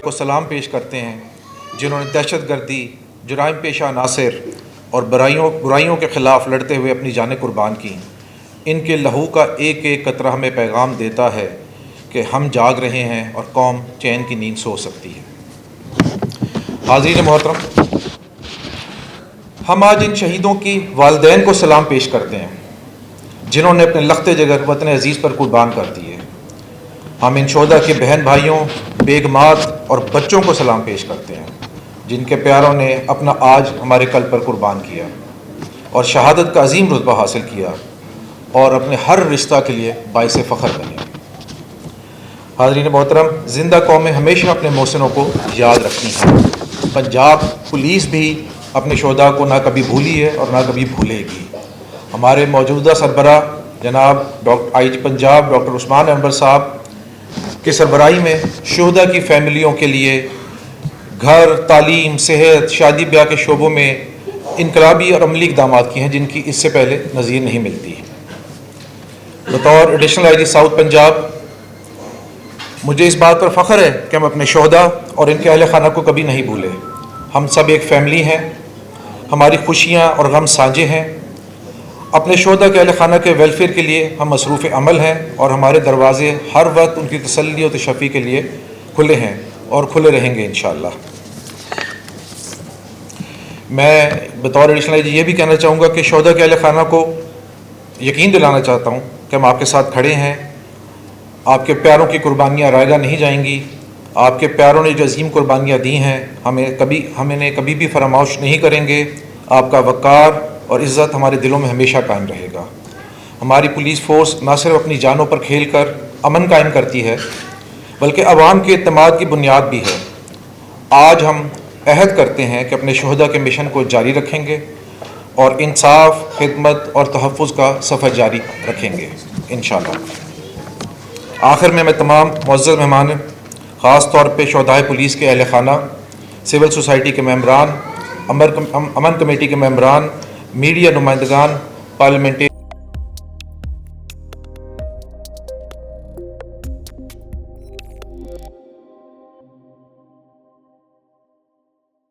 کو سلام پیش کرتے ہیں جنہوں نے دہشت گردی، جرائم پیشہ عناصر اور برائیوں کے خلاف لڑتے ہوئے اپنی جانیں قربان کی۔ ان کے لہو کا ایک ایک قطرہ ہمیں پیغام دیتا ہے کہ ہم جاگ رہے ہیں اور قوم چین کی نیند سو سکتی ہے۔ حاضرین محترم، ہم آج ان شہیدوں کی والدین کو سلام پیش کرتے ہیں جنہوں نے اپنے لخت جگر وطن عزیز پر قربان کر دیے۔ ہم ان شہداء کے بہن بھائیوں، بیگمات اور بچوں کو سلام پیش کرتے ہیں جن کے پیاروں نے اپنا آج ہمارے کل پر قربان کیا اور شہادت کا عظیم رتبہ حاصل کیا اور اپنے ہر رشتہ کے لیے باعث فخر بنے۔ حاضرین محترم، زندہ قومیں ہمیشہ اپنے محسنوں کو یاد رکھتی ہیں۔ پنجاب پولیس بھی اپنے شہداء کو نہ کبھی بھولی ہے اور نہ کبھی بھولے گی۔ ہمارے موجودہ سربراہ جناب آئی جی پنجاب ڈاکٹر عثمان انور صاحب کی سربراہی میں شہداء کی فیملیوں کے لیے گھر، تعلیم، صحت، شادی بیاہ کے شعبوں میں انقلابی اور عملی اقدامات کیے ہیں جن کی اس سے پہلے نظیر نہیں ملتی۔ بطور additional I G south Punjab مجھے اس بات پر فخر ہے کہ ہم اپنے شہداء اور ان کے اہل خانہ کو کبھی نہیں بھولے۔ ہم سب ایک فیملی ہیں، ہماری خوشیاں اور غم سانجے ہیں۔ اپنے شہداء کے اہل خانہ کے ویلفیئر کے لیے ہم مصروف عمل ہیں اور ہمارے دروازے ہر وقت ان کی تسلی و تشفی کے لیے کھلے ہیں اور کھلے رہیں گے انشاءاللہ۔ میں بطور ایڈیشنل آئی جی یہ بھی کہنا چاہوں گا کہ شہداء کے اہل خانہ کو یقین دلانا چاہتا ہوں کہ ہم آپ کے ساتھ کھڑے ہیں۔ آپ کے پیاروں کی قربانیاں رائگاں نہیں جائیں گی۔ آپ کے پیاروں نے جو عظیم قربانیاں دی ہیں ہم انہیں کبھی بھی فراموش نہیں کریں گے۔ آپ کا وقار اور عزت ہمارے دلوں میں ہمیشہ قائم رہے گا۔ ہماری پولیس فورس نہ صرف اپنی جانوں پر کھیل کر امن قائم کرتی ہے بلکہ عوام کے اعتماد کی بنیاد بھی ہے۔ آج ہم عہد کرتے ہیں کہ اپنے شہداء کے مشن کو جاری رکھیں گے اور انصاف، خدمت اور تحفظ کا سفر جاری رکھیں گے انشاءاللہ۔ آخر میں تمام معزز مہمان، خاص طور پہ شہدائے پولیس کے اہل خانہ، سول سوسائٹی کے ممبران، امن کمیٹی کے ممبران، میڈیا نمائندگان، پارلیمنٹری